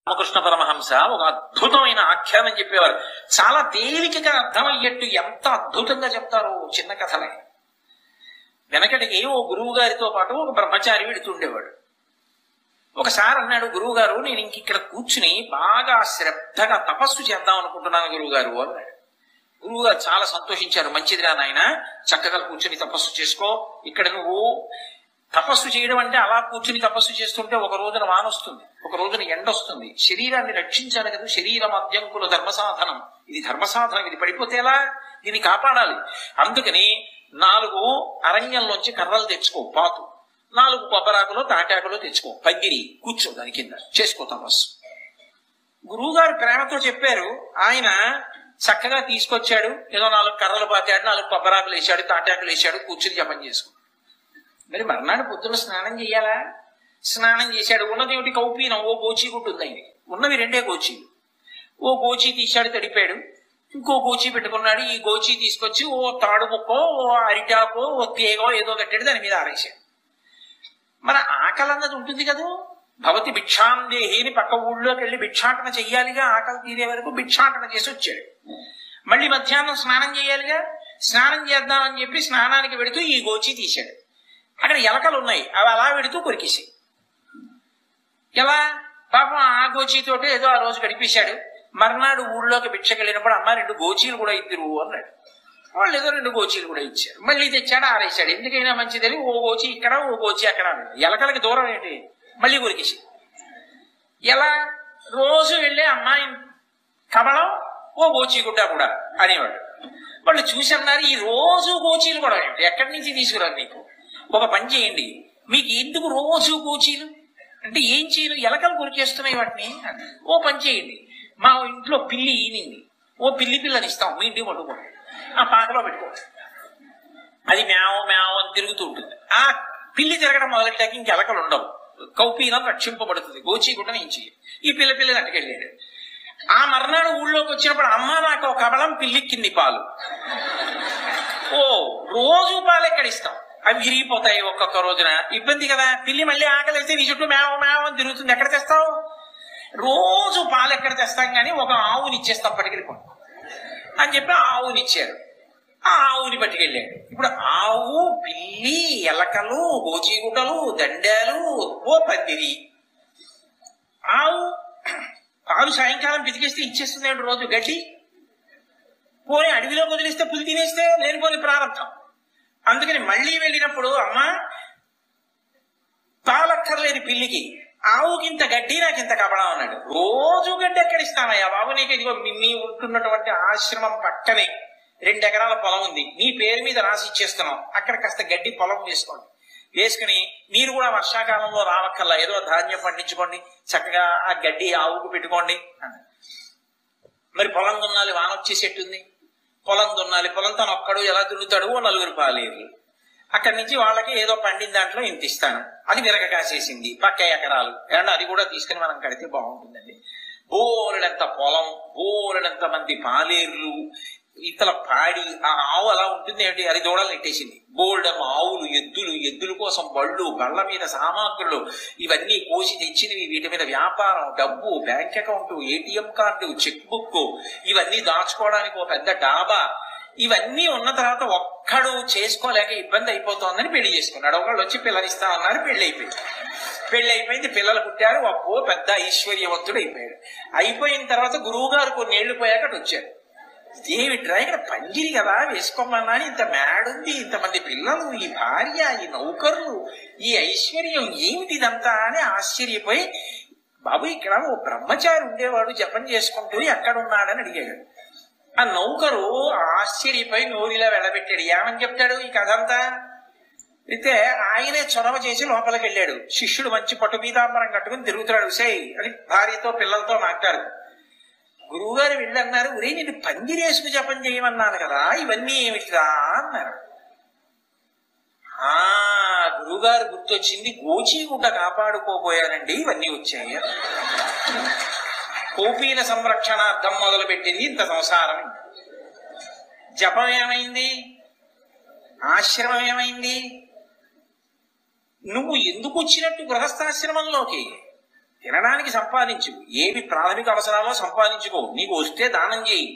రామకృష్ణ పరమహంస ఒక అద్భుతమైన ఆఖ్యానం చెప్పేవారు. చాలా తేలికగా అర్థమయ్యేట్టు ఎంత అద్భుతంగా చెప్తారో చిన్న కథలే. వెనకటికి ఓ గురువు గారితో పాటు ఒక బ్రహ్మచారి వెడుతుండేవాడు. ఒకసారి అన్నాడు, గురువు గారు, నేను ఇక్కడ కూర్చుని బాగా శ్రద్ధగా తపస్సు చేద్దాం అనుకుంటున్నాను గురువు గారు అన్నాడు. గురువు గారు చాలా సంతోషించారు. మంచిదిరా నాయన, చక్కగా కూర్చుని తపస్సు చేసుకో. ఇక్కడ నువ్వు తపస్సు చేయడం అంటే అలా కూర్చుని తపస్సు చేస్తుంటే ఒక రోజున వాన వస్తుంది, ఒక రోజున ఎండ వస్తుంది. శరీరాన్ని రక్షించాలి కదా. శరీరం అద్యంకుల ధర్మసాధనం. ఇది ధర్మసాధనం, ఇది పడిపోతే ఎలా? దీన్ని కాపాడాలి. అందుకని 4 అరణ్యంలోంచి కర్రలు తెచ్చుకో, పాతు 4 కొబ్బరాకులు తాటాకులు తెచ్చుకో, పందిరి కూర్చో, దాని కింద చేసుకో తపస్సు. గురువు గారు ప్రేమతో చెప్పారు. ఆయన చక్కగా తీసుకొచ్చాడు. ఏదో 4 కర్రలు పాతాడు, 4 కొబ్బరాకులు వేసాడు, తాటాకులు వేసాడు, కూర్చుని జపం చేసుకున్నాడు. మరి మర్నాడు పొద్దున్న స్నానం చెయ్యాలా? స్నానం చేశాడు. ఉన్నదేమిటి కౌపీనం, ఓ గోచీ గుట్టుంది ఆయనకి. ఉన్నవి 2 గోచీలు. ఓ గోచీ తీశాడు, తడిపాడు. ఇంకో గోచీ పెట్టుకున్నాడు. ఈ గోచీ తీసుకొచ్చి ఓ తాడు ముక్కో, ఓ అరిటాకో, ఓ తీగో ఏదో కట్టాడు, దాని మీద ఆరేశాడు. మన ఆకలి అన్నది ఉంటుంది కదా. భవతి భిక్షాందేహిని పక్క ఊళ్ళోకి వెళ్ళి భిక్షాటన చెయ్యాలిగా. ఆకలి తీరే వరకు భిక్షాటన చేసి వచ్చాడు. మళ్ళీ మధ్యాహ్నం స్నానం చేయాలిగా. స్నానం చేద్దామని చెప్పి స్నానానికి వెడుతూ ఈ గోచీ తీశాడు. అక్కడ ఎలకలు ఉన్నాయి, అవి అలా వెడుతూ కొరికేసాయి. ఎలా? పాపం ఆ గోచీతోటి ఏదో ఆ రోజు గడిపేశాడు. మర్నాడు ఊళ్ళోకి భిక్షకి వెళ్ళినప్పుడు, అమ్మ 2 గోచీలు కూడా ఇద్దరు అన్నాడు. వాళ్ళు ఏదో 2 గోచీలు కూడా ఇచ్చారు. మళ్ళీ తెచ్చాడు, ఆరేశాడు. ఎందుకైనా మంచిదని ఓ గోచి ఇక్కడ, ఓ గోచి అక్కడ అన్నాడు. ఎలకలకి దూరం ఏంటి, మళ్ళీ కొరికేసి. ఎలా? రోజు వెళ్ళే అమ్మాయి కమలం, ఓ గోచీ గుడ్డ కూడా అనేవాడు. వాళ్ళు చూసి అన్నారు, ఈ రోజు గోచీలు కూడా ఎక్కడి నుంచి తీసుకురారు నీకు? ఒక పని చేయండి, మీకు ఎందుకు రోజు గోచీలు అంటే ఏం చేయను, ఎలకలు కొరికేస్తున్నాయి వాటిని. ఓ పని చేయండి, మా ఇంట్లో పిల్లి ఈనింది, ఓ పిల్లి పిల్లని ఇస్తాం, మీ ఇంటికి పట్టుకోండి, ఆ పాకలో పెట్టుకోండి. అది మేవ మేవ అని తిరుగుతూ ఉంటుంది. ఆ పిల్లి తిరగడం మొదలెట్టాక ఇంక ఎలకలు ఉండవు. కౌపీనం రక్షింపబడుతుంది. గోచీ గుడ్డ నుంచి ఈ పిల్లని అట్టుకెళ్ళాడు. ఆ మర్నాడు ఊళ్ళోకి వచ్చినప్పుడు, అమ్మ నాకు ఒక కమలం, పిల్లిక్కింది పాలు. ఓ రోజు పాలు ఎక్కడ ఇస్తాం, అవి విరిగిపోతాయి ఒక్కొక్క రోజున, ఇబ్బంది కదా. పిల్లి మళ్ళీ ఆకలి వేస్తే నీ చుట్టూ మేవ మేవ అని తిరుగుతుంది, ఎక్కడ తెస్తావు? రోజు పాలు ఎక్కడ తెస్తాం కానీ ఒక ఆవుని ఇచ్చేస్తాం, పట్టుకెళ్ళిపోండి అని చెప్పి ఆవునిచ్చారు. ఆ ఆవుని పట్టుకెళ్ళాడు. ఇప్పుడు ఆవు, పిల్లి, ఎలకలు, గోచీగుడ్డలు, దండాలు, ఓ పందిరి. ఆవు పాలు సాయంకాలం పితికేస్తే ఇచ్చేస్తుంది రోజు గడ్డి. పోనీ అడవిలో వదిలిస్తే పులి తినేస్తే లేనిపోని ప్రారంభం. అందుకని మళ్ళీ వెళ్ళినప్పుడు, అమ్మ పాలక్కర్లేదు పిల్లికి, ఆవుకింత గడ్డి నాకింత కబడం అన్నాడు. రోజు గడ్డి ఎక్కడిస్తానయ్యా బాబు నీకు? ఇదిగో మీ ఉంటున్నటువంటి ఆశ్రమం పక్కనే 2 ఎకరాల పొలం ఉంది, నీ పేరు మీద రాసి ఇచ్చేస్తున్నాం, అక్కడ కాస్త గడ్డి పొలం వేసుకోండి, వేసుకుని మీరు కూడా వర్షాకాలంలో రావక్కల్లా, ఏదో ధాన్యం పండించుకోండి, చక్కగా ఆ గడ్డి ఆవుకు పెట్టుకోండి అన్నాడు. మరి పొలం దున్నాలి, వాన వచ్చేసేట్టుంది. పొలం దున్నాలి, పొలం తను ఒక్కడు ఎలా దున్నుతాడు? ఓ 4 పాలేరు. అక్కడి నుంచి వాళ్ళకి ఏదో పండిన దాంట్లో ఇంత ఇస్తాను. అది విరగ కాసేసింది, పక్క ఎకరాలు, ఏమన్నా అది కూడా తీసుకుని మనం కడితే బాగుంటుందండి. బోలెడంత పొలం, బోలెడంత మంది పాలేర్లు, ఇతల పాడి. ఆ ఆవు అలా ఉంటుంది ఏమిటి, అది దూడలు నెట్టేసింది. బోల్డెం ఆవులు, ఎద్దుల కోసం బళ్ళు, బళ్ళ మీద సామాగ్రులు, ఇవన్నీ కోసి తెచ్చినవి, వీటి మీద వ్యాపారం, డబ్బు, bank account, ATM card, cheque book, ఇవన్నీ దాచుకోవడానికి ఒక పెద్ద డాబా. ఇవన్నీ ఉన్న తర్వాత ఒక్కడు చేసుకోలేక ఇబ్బంది అయిపోతోందని పెళ్లి చేసుకున్నాడు. ఒకళ్ళు వచ్చి పిల్లనిస్తా అన్నారు, పెళ్లి అయిపోయింది, పిల్లలు పుట్టారు, ఒక్కో పెద్ద ఐశ్వర్యవంతుడు అయిపోయాడు. అయిపోయిన తర్వాత గురువు గారు కొన్నేళ్లు పోయాక వచ్చాడు. ఏమిట్రా ఇక్కడ పందిరి కదా వేసుకోమన్నా, ఇంత మేడుంది, ఇంతమంది పిల్లలు, ఈ భార్య, ఈ నౌకర్లు, ఈ ఐశ్వర్యం ఏమిటిదంతా అని ఆశ్చర్యపోయి, బాబు ఇక్కడ ఓ బ్రహ్మచారి ఉండేవాడు జపం చేసుకుంటూ, ఎక్కడున్నాడని అడిగాడు. ఆ నౌకరు ఆశ్చర్యపోయి నోరిలా వెళ్ళబెట్టాడు. ఏమని చెప్తాడు ఈ కథ అంతా? అయితే ఆయనే చొరవ చేసి లోపలికి వెళ్ళాడు. శిష్యుడు మంచి పట్టు పీతాంబరం కట్టుకుని తిరుగుతున్నాడు. సే అని భార్యతో పిల్లలతో మాట్లాడు. గురువుగారు వెళ్ళన్నారు, ఒరే నేను పందిరేసుకు జపం చేయమన్నాను కదా, ఇవన్నీ ఏమిటిరా అన్నారు. గురువుగారు గుర్తొచ్చింది, గోచీగుడ్డ కాపాడుకోబోయానండి, ఇవన్నీ వచ్చాయి. కౌపీన సంరక్షణార్థం మొదలుపెట్టింది ఇంత సంసారం. జపం ఏమైంది? ఆశ్రమం ఏమైంది? నువ్వు ఎందుకు వచ్చినట్టు గృహస్థాశ్రమంలోకి? తినడానికి సంపాదించు, ఏవి ప్రాథమిక అవసరాలో సంపాదించుకో, నీకు వస్తే దానం చేయి.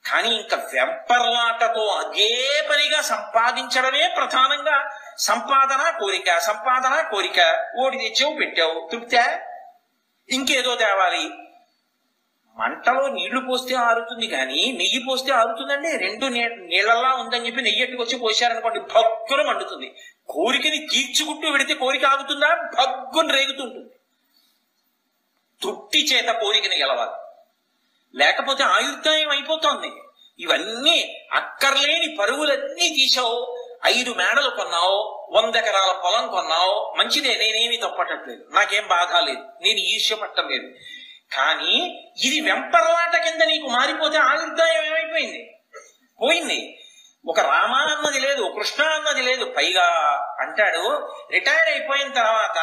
కానీ ఇంకా వెంపర్లాటతో అదే పనిగా సంపాదించడమే ప్రధానంగా సంపాదన కోరిక, సంపాదన కోరిక. ఓడి తెచ్చావు, పెట్టావు, తృప్తే, ఇంకేదో తేవాలి. మంటలో నీళ్లు పోస్తే ఆరుతుంది కానీ నెయ్యి పోస్తే ఆరుతుందండి. రెండు నీళ్లలా ఉందని చెప్పి నెయ్యి ఎట్టుకొచ్చి పోసారనుకోండి, భగ్గున మండుతుంది. కోరికని తీర్చుకుంటూ వెడితే కోరిక ఆగుతుందా? భగ్గున రేగుతుంటుంది. తృప్తి చేత కోరికని గెలవాలి, లేకపోతే ఆయుర్దాయం అయిపోతుంది. ఇవన్నీ అక్కర్లేని పరుగులన్నీ తీసావు, 5 మేడలు కొన్నావు, 100 ఎకరాల పొలం కొన్నావు, మంచిదే, నేనేమి తప్పటట్లేదు, నాకేం బాధ లేదు, నేను ఈర్ష్య పట్టం లేదు. కానీ ఇది వెంపర్లాట కింద నీకు మారిపోతే ఆయుర్దాయం ఏమైపోయింది? పోయింది. ఒక రామ అన్నది లేదు, కృష్ణ అన్నది లేదు. పైగా అంటాడు, రిటైర్ అయిపోయిన తర్వాత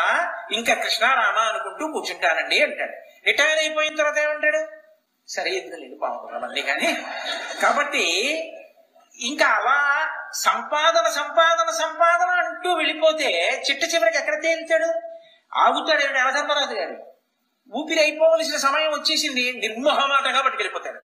ఇంకా కృష్ణ రామ అనుకుంటూ కూర్చుంటానండి అంటాడు. రిటైర్ అయిపోయిన తర్వాత ఏమంటాడు? సరే ఎందుకు లేదు, బాగుంది కానీ. కాబట్టి ఇంకా అలా సంపాదన సంపాదన సంపాదన అంటూ వెళ్ళిపోతే చిట్ట చివరికి ఎక్కడ తేలుతాడు? ఆగుతాడు. యమధర్మరాజు గారు ఊపిరి అయిపోవలసిన సమయం వచ్చేసింది, నిర్మోహమాటంగా పట్టుకెళ్ళిపోతాడు.